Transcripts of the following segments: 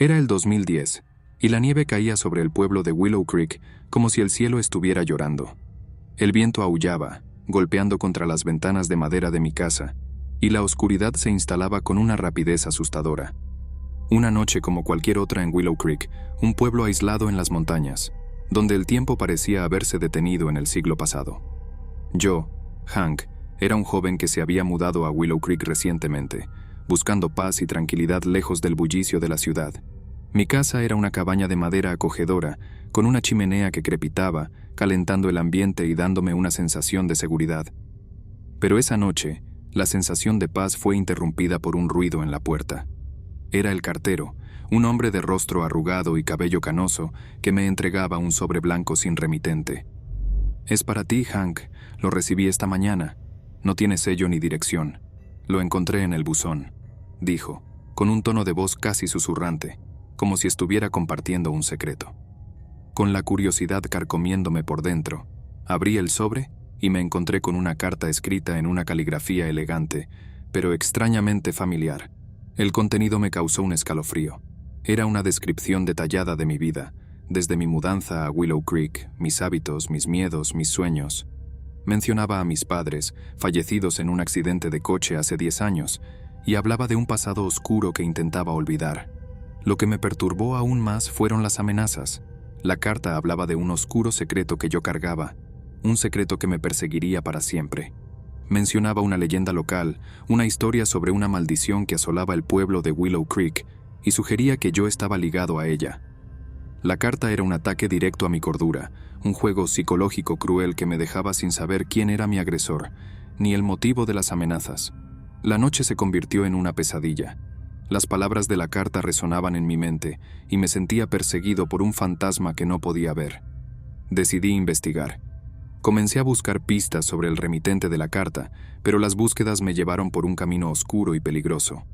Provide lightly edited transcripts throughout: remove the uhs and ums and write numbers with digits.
Era el 2010, y la nieve caía sobre el pueblo de Willow Creek como si el cielo estuviera llorando. El viento aullaba, golpeando contra las ventanas de madera de mi casa, y la oscuridad se instalaba con una rapidez asustadora. Una noche como cualquier otra en Willow Creek, un pueblo aislado en las montañas, donde el tiempo parecía haberse detenido en el siglo pasado. Yo, Hank, era un joven que se había mudado a Willow Creek recientemente, buscando paz y tranquilidad lejos del bullicio de la ciudad. Mi casa era una cabaña de madera acogedora, con una chimenea que crepitaba, calentando el ambiente y dándome una sensación de seguridad. Pero esa noche, la sensación de paz fue interrumpida por un ruido en la puerta. Era el cartero, un hombre de rostro arrugado y cabello canoso, que me entregaba un sobre blanco sin remitente. «Es para ti, Hank. Lo recibí esta mañana. No tiene sello ni dirección. Lo encontré en el buzón», dijo, con un tono de voz casi susurrante, como si estuviera compartiendo un secreto. Con la curiosidad carcomiéndome por dentro, abrí el sobre y me encontré con una carta escrita en una caligrafía elegante, pero extrañamente familiar. El contenido me causó un escalofrío. Era una descripción detallada de mi vida, desde mi mudanza a Willow Creek, mis hábitos, mis miedos, mis sueños. Mencionaba a mis padres, fallecidos en un accidente de coche hace 10 años, y hablaba de un pasado oscuro que intentaba olvidar. Lo que me perturbó aún más fueron las amenazas. La carta hablaba de un oscuro secreto que yo cargaba, un secreto que me perseguiría para siempre. Mencionaba una leyenda local, una historia sobre una maldición que asolaba el pueblo de Willow Creek, y sugería que yo estaba ligado a ella. La carta era un ataque directo a mi cordura, un juego psicológico cruel que me dejaba sin saber quién era mi agresor, ni el motivo de las amenazas. La noche se convirtió en una pesadilla. Las palabras de la carta resonaban en mi mente, y me sentía perseguido por un fantasma que no podía ver. Decidí investigar. Comencé a buscar pistas sobre el remitente de la carta, pero las búsquedas me llevaron por un camino oscuro y peligroso.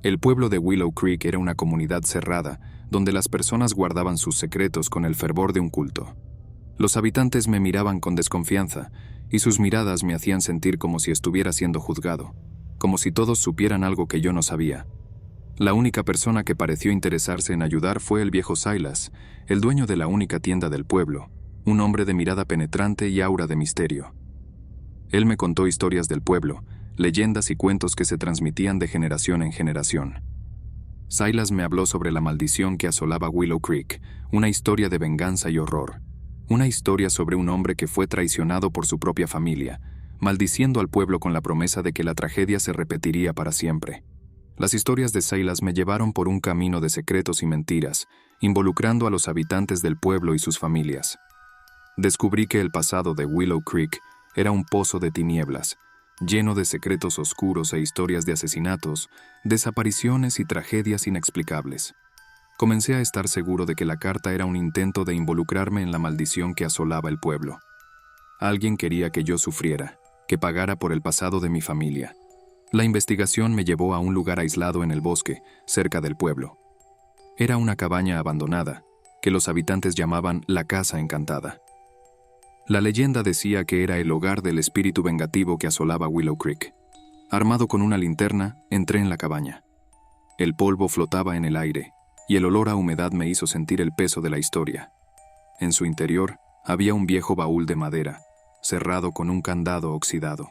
El pueblo de Willow Creek era una comunidad cerrada, donde las personas guardaban sus secretos con el fervor de un culto. Los habitantes me miraban con desconfianza, y sus miradas me hacían sentir como si estuviera siendo juzgado, como si todos supieran algo que yo no sabía. La única persona que pareció interesarse en ayudar fue el viejo Silas, el dueño de la única tienda del pueblo, un hombre de mirada penetrante y aura de misterio. Él me contó historias del pueblo, leyendas y cuentos que se transmitían de generación en generación. Silas me habló sobre la maldición que asolaba Willow Creek, una historia de venganza y horror. Una historia sobre un hombre que fue traicionado por su propia familia, maldiciendo al pueblo con la promesa de que la tragedia se repetiría para siempre. Las historias de Silas me llevaron por un camino de secretos y mentiras, involucrando a los habitantes del pueblo y sus familias. Descubrí que el pasado de Willow Creek era un pozo de tinieblas, lleno de secretos oscuros e historias de asesinatos, desapariciones y tragedias inexplicables. Comencé a estar seguro de que la carta era un intento de involucrarme en la maldición que asolaba el pueblo. Alguien quería que yo sufriera, que pagara por el pasado de mi familia. La investigación me llevó a un lugar aislado en el bosque, cerca del pueblo. Era una cabaña abandonada, que los habitantes llamaban la Casa Encantada. La leyenda decía que era el hogar del espíritu vengativo que asolaba Willow Creek. Armado con una linterna, entré en la cabaña. El polvo flotaba en el aire, y el olor a humedad me hizo sentir el peso de la historia. En su interior había un viejo baúl de madera, cerrado con un candado oxidado.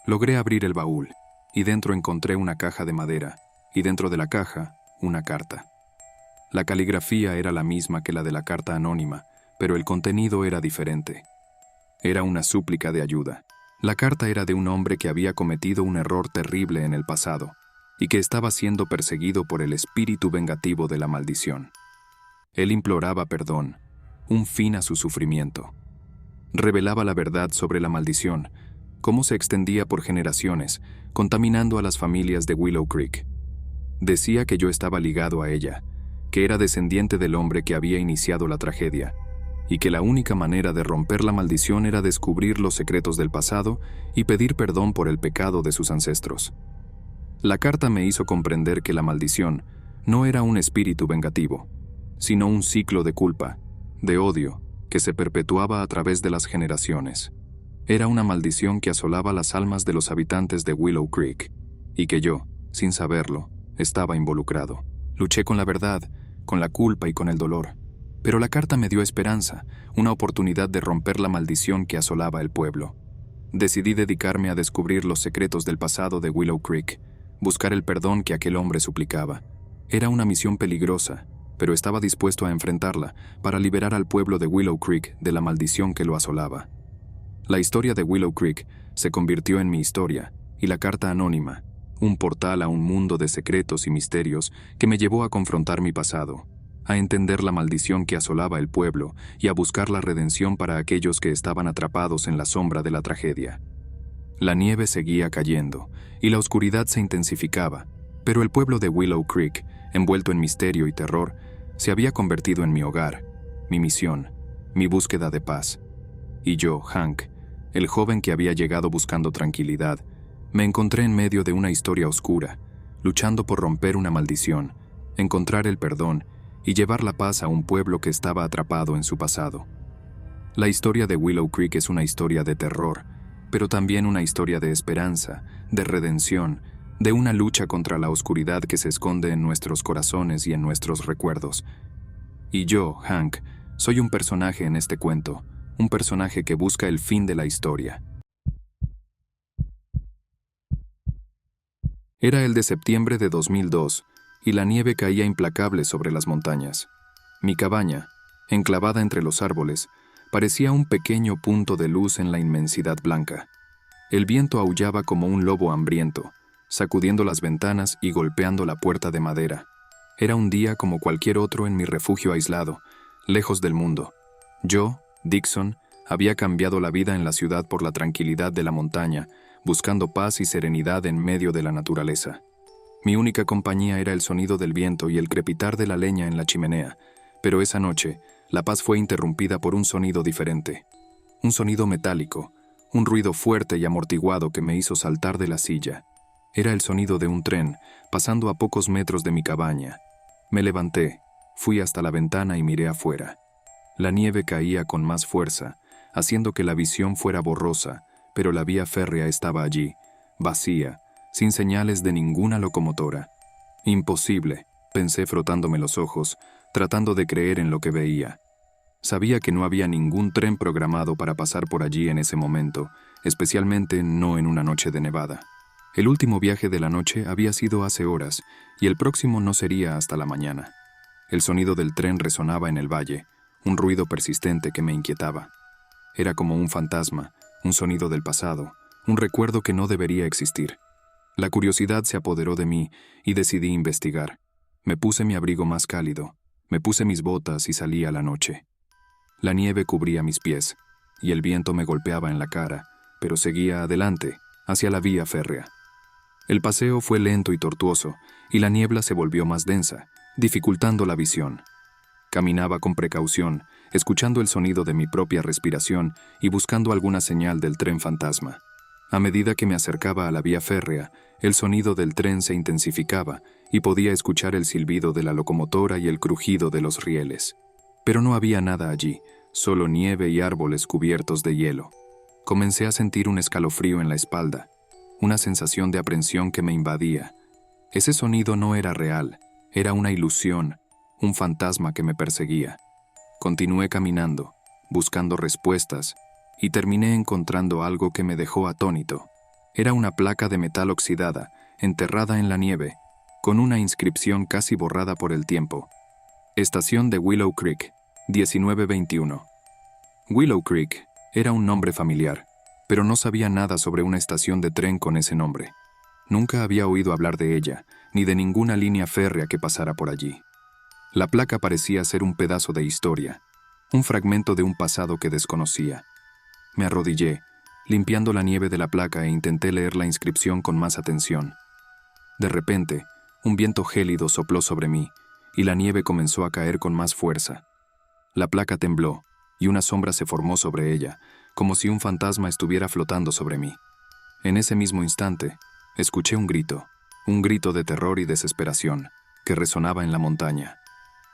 Logré abrir el baúl, y dentro encontré una caja de madera, y dentro de la caja, una carta. La caligrafía era la misma que la de la carta anónima, pero el contenido era diferente. Era una súplica de ayuda. La carta era de un hombre que había cometido un error terrible en el pasado y que estaba siendo perseguido por el espíritu vengativo de la maldición. Él imploraba perdón, un fin a su sufrimiento. Revelaba la verdad sobre la maldición, cómo se extendía por generaciones, contaminando a las familias de Willow Creek. Decía que yo estaba ligado a ella, que era descendiente del hombre que había iniciado la tragedia, y que la única manera de romper la maldición era descubrir los secretos del pasado y pedir perdón por el pecado de sus ancestros. La carta me hizo comprender que la maldición no era un espíritu vengativo, sino un ciclo de culpa, de odio, que se perpetuaba a través de las generaciones. Era una maldición que asolaba las almas de los habitantes de Willow Creek, y que yo, sin saberlo, estaba involucrado. Luché con la verdad, con la culpa y con el dolor. Pero la carta me dio esperanza, una oportunidad de romper la maldición que asolaba el pueblo. Decidí dedicarme a descubrir los secretos del pasado de Willow Creek, buscar el perdón que aquel hombre suplicaba. Era una misión peligrosa, pero estaba dispuesto a enfrentarla para liberar al pueblo de Willow Creek de la maldición que lo asolaba. La historia de Willow Creek se convirtió en mi historia, y la carta anónima, un portal a un mundo de secretos y misterios que me llevó a confrontar mi pasado, a entender la maldición que asolaba el pueblo y a buscar la redención para aquellos que estaban atrapados en la sombra de la tragedia. La nieve seguía cayendo, y la oscuridad se intensificaba, pero el pueblo de Willow Creek, envuelto en misterio y terror, se había convertido en mi hogar, mi misión, mi búsqueda de paz. Y yo, Hank, el joven que había llegado buscando tranquilidad, me encontré en medio de una historia oscura, luchando por romper una maldición, encontrar el perdón y llevar la paz a un pueblo que estaba atrapado en su pasado. La historia de Willow Creek es una historia de terror, pero también una historia de esperanza, de redención, de una lucha contra la oscuridad que se esconde en nuestros corazones y en nuestros recuerdos. Y yo, Hank, soy un personaje en este cuento, un personaje que busca el fin de la historia. Era el de septiembre de 2002, y la nieve caía implacable sobre las montañas. Mi cabaña, enclavada entre los árboles, parecía un pequeño punto de luz en la inmensidad blanca. El viento aullaba como un lobo hambriento, sacudiendo las ventanas y golpeando la puerta de madera. Era un día como cualquier otro en mi refugio aislado, lejos del mundo. Yo, Dixon, había cambiado la vida en la ciudad por la tranquilidad de la montaña, buscando paz y serenidad en medio de la naturaleza. Mi única compañía era el sonido del viento y el crepitar de la leña en la chimenea, pero esa noche, la paz fue interrumpida por un sonido diferente. Un sonido metálico, un ruido fuerte y amortiguado que me hizo saltar de la silla. Era el sonido de un tren, pasando a pocos metros de mi cabaña. Me levanté, fui hasta la ventana y miré afuera. La nieve caía con más fuerza, haciendo que la visión fuera borrosa, pero la vía férrea estaba allí, vacía, sin señales de ninguna locomotora. Imposible, pensé frotándome los ojos, tratando de creer en lo que veía. Sabía que no había ningún tren programado para pasar por allí en ese momento, especialmente no en una noche de nevada. El último viaje de la noche había sido hace horas, y el próximo no sería hasta la mañana. El sonido del tren resonaba en el valle, un ruido persistente que me inquietaba. Era como un fantasma, un sonido del pasado, un recuerdo que no debería existir. La curiosidad se apoderó de mí y decidí investigar. Me puse mi abrigo más cálido, me puse mis botas y salí a la noche. La nieve cubría mis pies, y el viento me golpeaba en la cara, pero seguía adelante, hacia la vía férrea. El paseo fue lento y tortuoso, y la niebla se volvió más densa, dificultando la visión. Caminaba con precaución, escuchando el sonido de mi propia respiración y buscando alguna señal del tren fantasma. A medida que me acercaba a la vía férrea, el sonido del tren se intensificaba y podía escuchar el silbido de la locomotora y el crujido de los rieles. Pero no había nada allí, solo nieve y árboles cubiertos de hielo. Comencé a sentir un escalofrío en la espalda, una sensación de aprensión que me invadía. Ese sonido no era real, era una ilusión, un fantasma que me perseguía. Continué caminando, buscando respuestas, y terminé encontrando algo que me dejó atónito. Era una placa de metal oxidada, enterrada en la nieve, con una inscripción casi borrada por el tiempo. Estación de Willow Creek, 1921. Willow Creek era un nombre familiar, pero no sabía nada sobre una estación de tren con ese nombre. Nunca había oído hablar de ella, ni de ninguna línea férrea que pasara por allí. La placa parecía ser un pedazo de historia, un fragmento de un pasado que desconocía. Me arrodillé, limpiando la nieve de la placa e intenté leer la inscripción con más atención. De repente, un viento gélido sopló sobre mí, y la nieve comenzó a caer con más fuerza. La placa tembló, y una sombra se formó sobre ella, como si un fantasma estuviera flotando sobre mí. En ese mismo instante, escuché un grito de terror y desesperación, que resonaba en la montaña.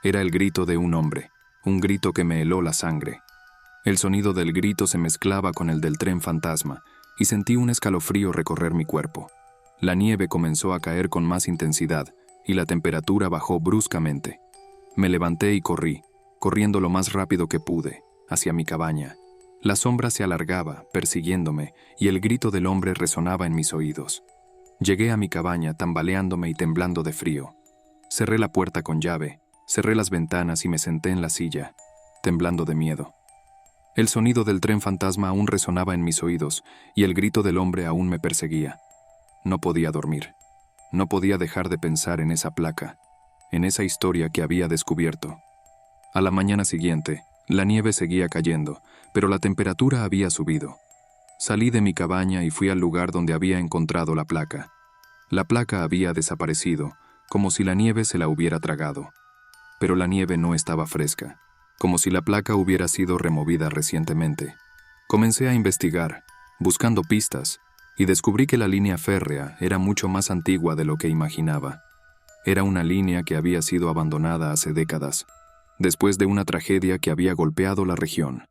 Era el grito de un hombre, un grito que me heló la sangre. El sonido del grito se mezclaba con el del tren fantasma, y sentí un escalofrío recorrer mi cuerpo. La nieve comenzó a caer con más intensidad, y la temperatura bajó bruscamente. Me levanté y corrí, corriendo lo más rápido que pude, hacia mi cabaña. La sombra se alargaba, persiguiéndome, y el grito del hombre resonaba en mis oídos. Llegué a mi cabaña tambaleándome y temblando de frío. Cerré la puerta con llave, cerré las ventanas y me senté en la silla, temblando de miedo. El sonido del tren fantasma aún resonaba en mis oídos y el grito del hombre aún me perseguía. No podía dormir. No podía dejar de pensar en esa placa, en esa historia que había descubierto. A la mañana siguiente, la nieve seguía cayendo, pero la temperatura había subido. Salí de mi cabaña y fui al lugar donde había encontrado la placa. La placa había desaparecido, como si la nieve se la hubiera tragado. Pero la nieve no estaba fresca, como si la placa hubiera sido removida recientemente. Comencé a investigar, buscando pistas, y descubrí que la línea férrea era mucho más antigua de lo que imaginaba. Era una línea que había sido abandonada hace décadas, después de una tragedia que había golpeado la región.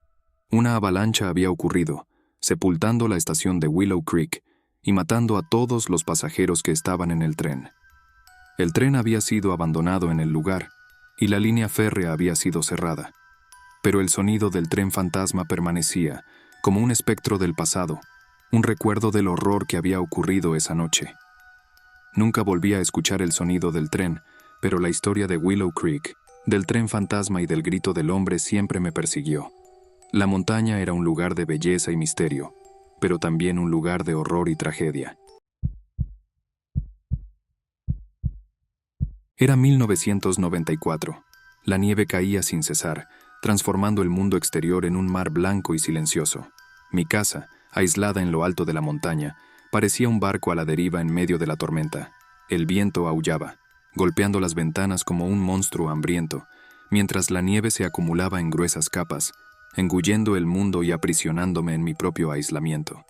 Una avalancha había ocurrido, sepultando la estación de Willow Creek y matando a todos los pasajeros que estaban en el tren. El tren había sido abandonado en el lugar, y la línea férrea había sido cerrada. Pero el sonido del tren fantasma permanecía, como un espectro del pasado, un recuerdo del horror que había ocurrido esa noche. Nunca volví a escuchar el sonido del tren, pero la historia de Willow Creek, del tren fantasma y del grito del hombre siempre me persiguió. La montaña era un lugar de belleza y misterio, pero también un lugar de horror y tragedia. Era 1994. La nieve caía sin cesar, transformando el mundo exterior en un mar blanco y silencioso. Mi casa, aislada en lo alto de la montaña, parecía un barco a la deriva en medio de la tormenta. El viento aullaba, golpeando las ventanas como un monstruo hambriento, mientras la nieve se acumulaba en gruesas capas, engullendo el mundo y aprisionándome en mi propio aislamiento.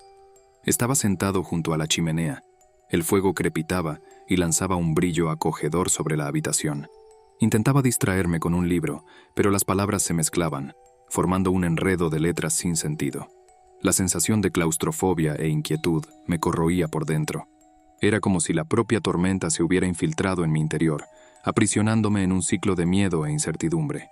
Estaba sentado junto a la chimenea. El fuego crepitaba y lanzaba un brillo acogedor sobre la habitación. Intentaba distraerme con un libro, pero las palabras se mezclaban, formando un enredo de letras sin sentido. La sensación de claustrofobia e inquietud me corroía por dentro. Era como si la propia tormenta se hubiera infiltrado en mi interior, aprisionándome en un ciclo de miedo e incertidumbre.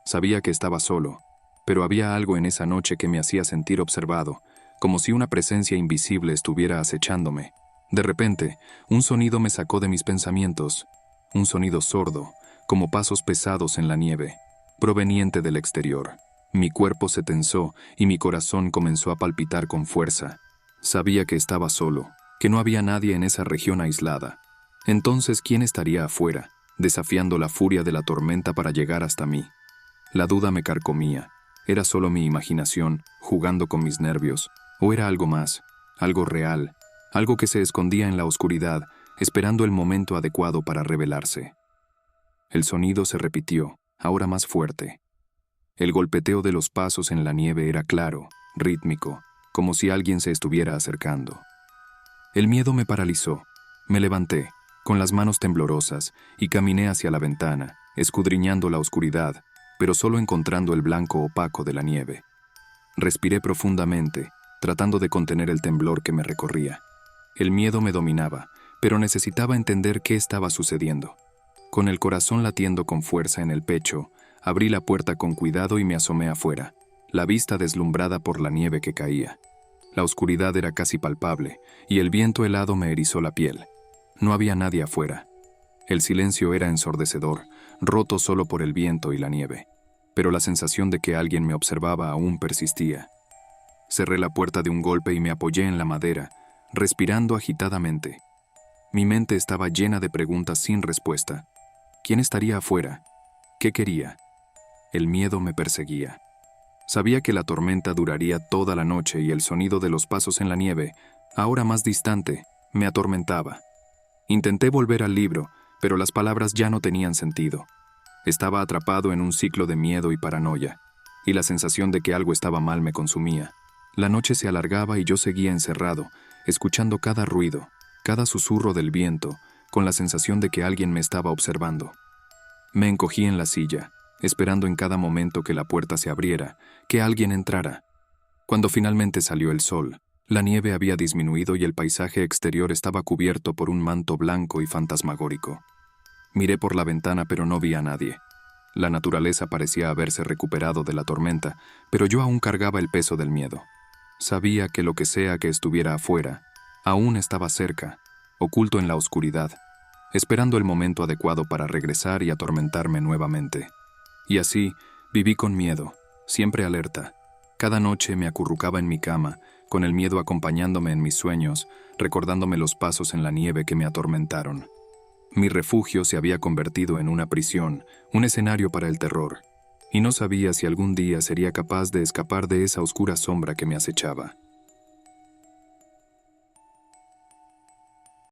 Sabía que estaba solo, pero había algo en esa noche que me hacía sentir observado, como si una presencia invisible estuviera acechándome. De repente, un sonido me sacó de mis pensamientos, un sonido sordo, como pasos pesados en la nieve, proveniente del exterior. Mi cuerpo se tensó y mi corazón comenzó a palpitar con fuerza. Sabía que estaba solo, que no había nadie en esa región aislada. Entonces, ¿quién estaría afuera, desafiando la furia de la tormenta para llegar hasta mí? La duda me carcomía. ¿Era solo mi imaginación, jugando con mis nervios? ¿O era algo más, algo real, algo que se escondía en la oscuridad, esperando el momento adecuado para revelarse? El sonido se repitió, ahora más fuerte. El golpeteo de los pasos en la nieve era claro, rítmico, como si alguien se estuviera acercando. El miedo me paralizó. Me levanté, con las manos temblorosas, y caminé hacia la ventana, escudriñando la oscuridad, pero solo encontrando el blanco opaco de la nieve. Respiré profundamente, tratando de contener el temblor que me recorría. El miedo me dominaba, pero necesitaba entender qué estaba sucediendo. Con el corazón latiendo con fuerza en el pecho, abrí la puerta con cuidado y me asomé afuera, la vista deslumbrada por la nieve que caía. La oscuridad era casi palpable, y el viento helado me erizó la piel. No había nadie afuera. El silencio era ensordecedor, roto solo por el viento y la nieve, pero la sensación de que alguien me observaba aún persistía. Cerré la puerta de un golpe y me apoyé en la madera, respirando agitadamente. Mi mente estaba llena de preguntas sin respuesta. ¿Quién estaría afuera? ¿Qué quería? El miedo me perseguía. Sabía que la tormenta duraría toda la noche y el sonido de los pasos en la nieve, ahora más distante, me atormentaba. Intenté volver al libro, pero las palabras ya no tenían sentido. Estaba atrapado en un ciclo de miedo y paranoia, y la sensación de que algo estaba mal me consumía. La noche se alargaba y yo seguía encerrado, escuchando cada ruido, cada susurro del viento, con la sensación de que alguien me estaba observando. Me encogí en la silla, esperando en cada momento que la puerta se abriera, que alguien entrara. Cuando finalmente salió el sol, la nieve había disminuido y el paisaje exterior estaba cubierto por un manto blanco y fantasmagórico. Miré por la ventana pero no vi a nadie. La naturaleza parecía haberse recuperado de la tormenta, pero yo aún cargaba el peso del miedo. Sabía que lo que sea que estuviera afuera, aún estaba cerca, oculto en la oscuridad, esperando el momento adecuado para regresar y atormentarme nuevamente. Y así, viví con miedo, siempre alerta. Cada noche me acurrucaba en mi cama, con el miedo acompañándome en mis sueños, recordándome los pasos en la nieve que me atormentaron. Mi refugio se había convertido en una prisión, un escenario para el terror, y no sabía si algún día sería capaz de escapar de esa oscura sombra que me acechaba.